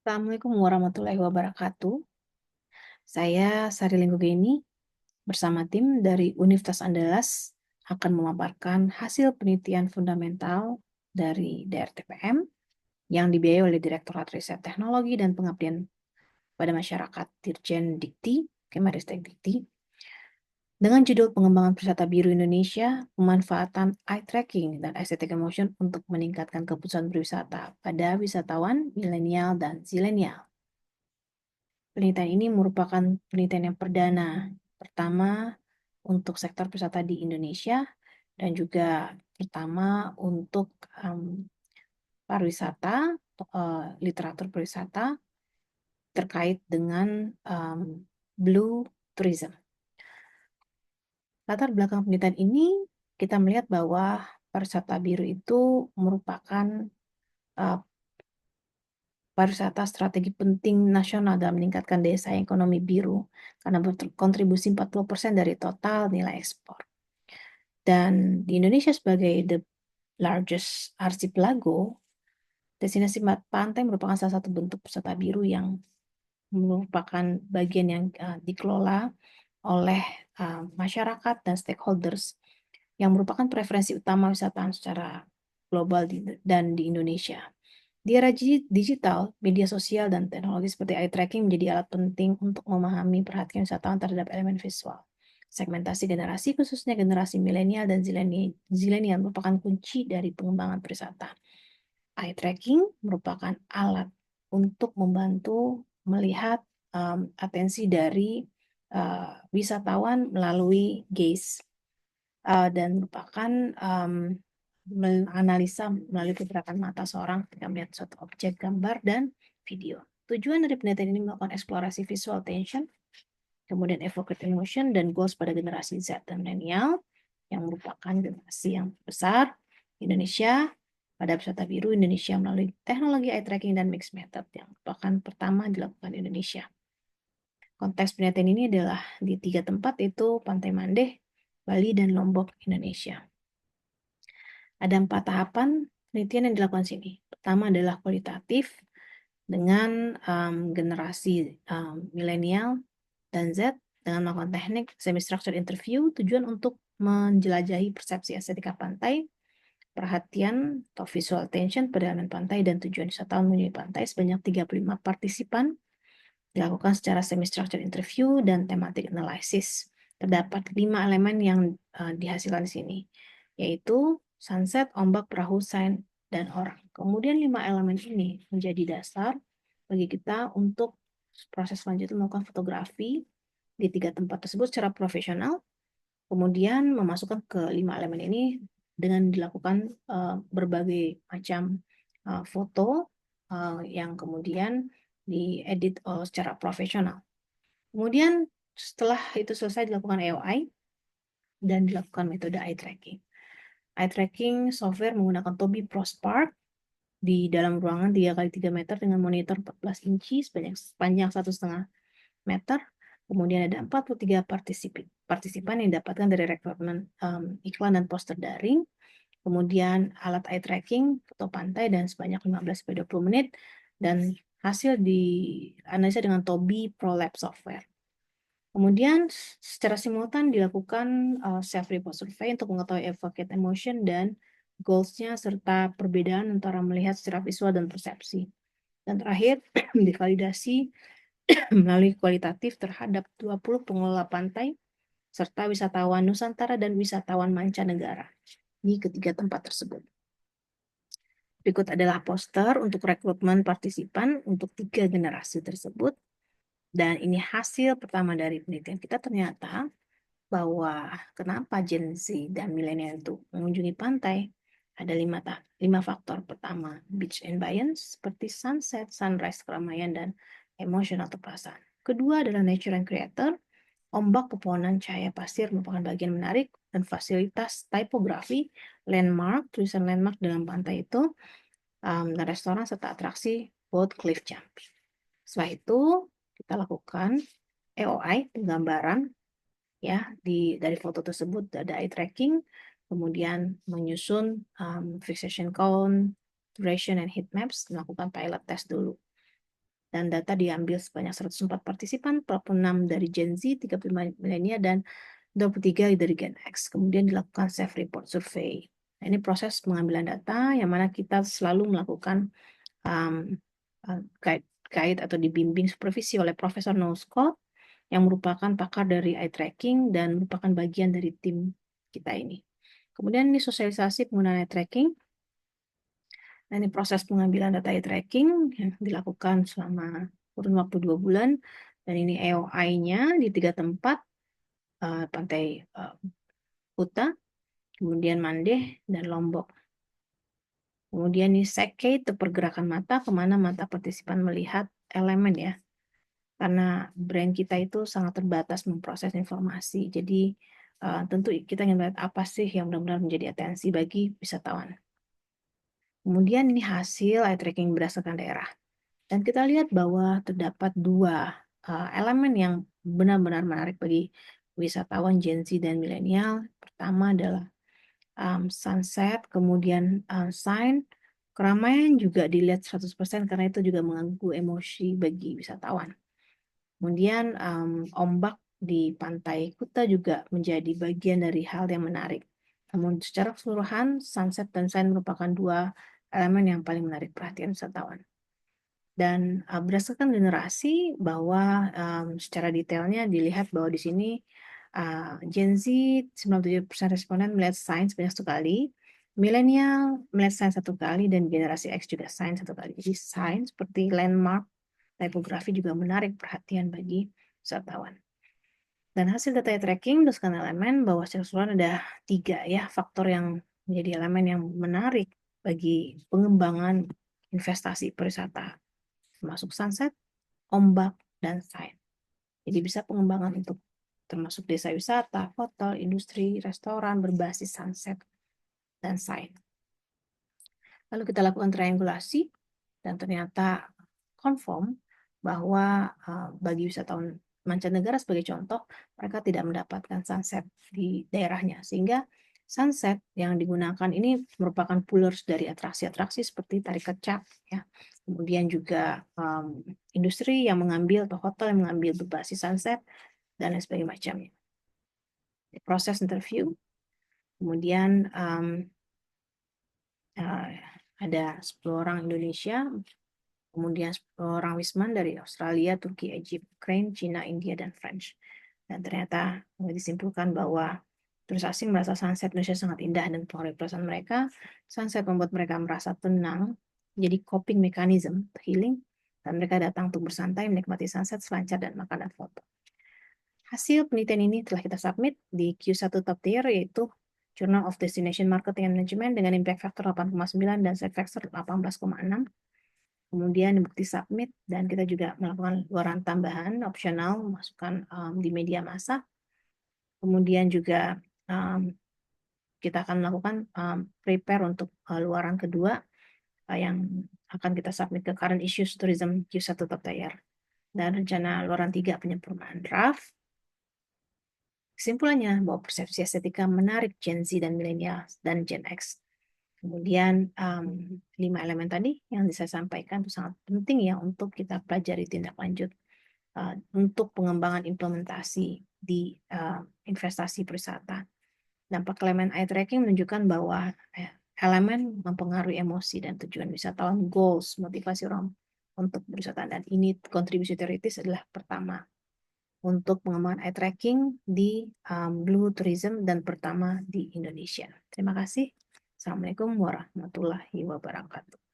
Assalamualaikum warahmatullahi wabarakatuh. Saya Sari Linggogeni bersama tim dari Universitas Andalas akan memaparkan hasil penelitian fundamental dari DRTPM yang dibiayai oleh Direktorat Riset Teknologi dan Pengabdian pada Masyarakat Dirjen Dikti, Kemenristek Dikti, dengan judul Pengembangan Perwisata Biru Indonesia, Pemanfaatan Eye Tracking dan Aesthetic Emotion untuk meningkatkan kepuasan berwisata pada wisatawan milenial dan zilenial. Penelitian ini merupakan penelitian yang perdana pertama untuk sektor pariwisata di Indonesia dan juga pertama untuk pariwisata, literatur pariwisata terkait dengan blue tourism. Latar belakang penelitian ini kita melihat bahwa pariwisata biru itu merupakan pariwisata strategi penting nasional dalam meningkatkan daya saing ekonomi biru karena berkontribusi 40% dari total nilai ekspor. Dan di Indonesia sebagai the largest archipelago, destinasi pantai merupakan salah satu bentuk wisata biru yang merupakan bagian yang dikelola oleh masyarakat dan stakeholders yang merupakan preferensi utama wisatawan secara global dan di Indonesia. Di era digital, media sosial dan teknologi seperti eye tracking menjadi alat penting untuk memahami perhatian wisatawan terhadap elemen visual. Segmentasi generasi, khususnya generasi milenial dan zilenial, merupakan kunci dari pengembangan pariwisata. Eye tracking merupakan alat untuk membantu melihat atensi dari wisatawan melalui gaze dan merupakan menganalisa melalui pergerakan mata seorang ketika melihat suatu objek, gambar, dan video. Tujuan dari penelitian ini melakukan eksplorasi visual attention, kemudian evocative emotion, dan goals pada generasi Z dan milenial, yang merupakan generasi yang besar di Indonesia. Pada wisata biru Indonesia melalui teknologi eye tracking dan mixed method yang merupakan pertama dilakukan di Indonesia. Konteks penelitian ini adalah di 3 tempat, yaitu Pantai Mandeh, Bali, dan Lombok, Indonesia. Ada 4 tahapan penelitian yang dilakukan sini. Pertama adalah kualitatif dengan generasi milenial dan Z dengan melakukan teknik semi-structured interview, tujuan untuk menjelajahi persepsi estetika pantai, perhatian atau visual attention pada elemen pantai, dan tujuan wisatawan menuju pantai. Sebanyak 35 partisipan dilakukan secara semi-structured interview dan thematic analysis. Terdapat 5 elemen yang dihasilkan di sini, yaitu sunset, ombak, perahu, sign, dan orang. Kemudian 5 elemen ini menjadi dasar bagi kita untuk proses selanjutnya melakukan fotografi di 3 tempat tersebut secara profesional, kemudian memasukkan ke 5 elemen ini dengan dilakukan berbagai macam foto yang kemudian diedit secara profesional. Kemudian setelah itu selesai dilakukan AOI dan dilakukan metode eye tracking. Eye tracking software menggunakan Tobii ProSpark di dalam ruangan 3x3 meter dengan monitor 14 inci sepanjang 1,5 meter. Kemudian ada 43 partisipan yang didapatkan dari rekrutmen iklan dan poster daring. Kemudian alat eye tracking, foto pantai, dan sebanyak 15-20 menit. Dan hasil dianalisa dengan Tobii ProLab software. Kemudian secara simultan dilakukan self-report survey untuk mengetahui evocate emotion dan goals-nya serta perbedaan antara melihat secara visual dan persepsi. Dan terakhir divalidasi melalui kualitatif terhadap 20 pengelola pantai serta wisatawan Nusantara dan wisatawan mancanegara di ketiga tempat tersebut. Berikut adalah poster untuk rekrutmen partisipan untuk 3 generasi tersebut. Dan ini hasil pertama dari penelitian kita. Ternyata bahwa kenapa Gen Z dan milenial itu mengunjungi pantai. Ada 5 faktor. Pertama, beach ambience seperti sunset, sunrise, keramaian, dan emosional atau perasaan. Kedua adalah nature and creator. Ombak, pepohonan, cahaya pasir merupakan bagian menarik, dan fasilitas typography, landmark, tulisan landmark dalam pantai itu, dan restoran serta atraksi boat cliff jumping. Setelah itu kita lakukan AOI, penggambaran ya dari foto tersebut, ada eye tracking, kemudian menyusun fixation count, duration, and heat maps, melakukan pilot test dulu. dan data diambil sebanyak 104 partisipan, 46 dari Gen Z, 35 milenial, dan 23 dari Gen X. Kemudian dilakukan self-report survey. Nah, ini proses pengambilan data yang mana kita selalu melakukan guide atau dibimbing supervisi oleh Profesor Noel Scott yang merupakan pakar dari eye tracking dan merupakan bagian dari tim kita ini. Kemudian ini sosialisasi penggunaan eye tracking. Nah, ini proses pengambilan data eye tracking yang dilakukan selama kurun waktu 2 bulan. Dan ini AOI-nya di 3 tempat, Pantai Kuta, kemudian Mandeh, dan Lombok. Kemudian ini secate, pergerakan mata, kemana mata partisipan melihat elemen ya. Karena brand kita itu sangat terbatas memproses informasi. Jadi tentu kita ingin melihat apa sih yang benar-benar menjadi atensi bagi wisatawan. Kemudian ini hasil eye tracking berdasarkan daerah. Dan kita lihat bahwa terdapat 2 elemen yang benar-benar menarik bagi wisatawan Gen Z dan milenial. Pertama adalah sunset, kemudian sign. Keramaian juga dilihat 100% karena itu juga mengganggu emosi bagi wisatawan. Kemudian ombak di Pantai Kuta juga menjadi bagian dari hal yang menarik. Namun secara keseluruhan, sunset dan sign merupakan 2 elemen yang paling menarik perhatian wisatawan. Dan berdasarkan generasi bahwa secara detailnya dilihat bahwa di sini Gen Z 97% responden melihat sign sebanyak 1 kali, milenial melihat sign 1 kali, dan generasi X juga sign 1 kali. Jadi sign seperti landmark, tipografi juga menarik perhatian bagi wisatawan. Dan hasil data tracking berdasarkan elemen bahwa secara keseluruhan ada 3 ya faktor yang menjadi elemen yang menarik bagi pengembangan investasi pariwisata, termasuk sunset, ombak, dan sign. Jadi bisa pengembangan untuk termasuk desa wisata, hotel, industri, restoran berbasis sunset dan sign. Lalu kita lakukan triangulasi dan ternyata confirm bahwa bagi wisatawan mancanegara sebagai contoh, mereka tidak mendapatkan sunset di daerahnya. Sehingga sunset yang digunakan ini merupakan pullers dari atraksi-atraksi seperti tarik kecak, ya. Kemudian juga industri yang mengambil atau hotel yang mengambil berbasis sunset dan lain sebagainya macamnya. Proses interview, kemudian ada 10 orang Indonesia, kemudian 10 orang wisman dari Australia, Turki, Egypt, Ukraine, China, India, dan French. Dan ternyata disimpulkan bahwa turis asing merasa sunset Indonesia sangat indah dan mempengaruhi perasaan mereka. Sunset membuat mereka merasa tenang, jadi coping mechanism, healing, dan mereka datang untuk bersantai, menikmati sunset, selancar, dan makan dan foto. Hasil penelitian ini telah kita submit di Q1 Top Tier, yaitu Journal of Destination Marketing and Management dengan impact factor 8,9 dan side factor 18,6. Kemudian bukti submit, dan kita juga melakukan luaran tambahan opsional masukkan di media massa. Kemudian juga kita akan melakukan prepare untuk luaran kedua yang akan kita submit ke Current Issues Tourism Q1 Top Tier. Dan rencana luaran 3 penyempurnaan draft. Kesimpulannya bahwa persepsi estetika menarik Gen Z dan milenial dan Gen X. Kemudian 5 elemen tadi yang saya sampaikan itu sangat penting ya untuk kita pelajari tindak lanjut untuk pengembangan implementasi di investasi pariwisata. Dampak elemen eye tracking menunjukkan bahwa elemen mempengaruhi emosi dan tujuan wisatawan, goals, motivasi orang untuk berwisata, dan ini kontribusi teoritis adalah pertama untuk pengembangan eye tracking di Blue Tourism dan pertama di Indonesia. Terima kasih. Assalamualaikum warahmatullahi wabarakatuh.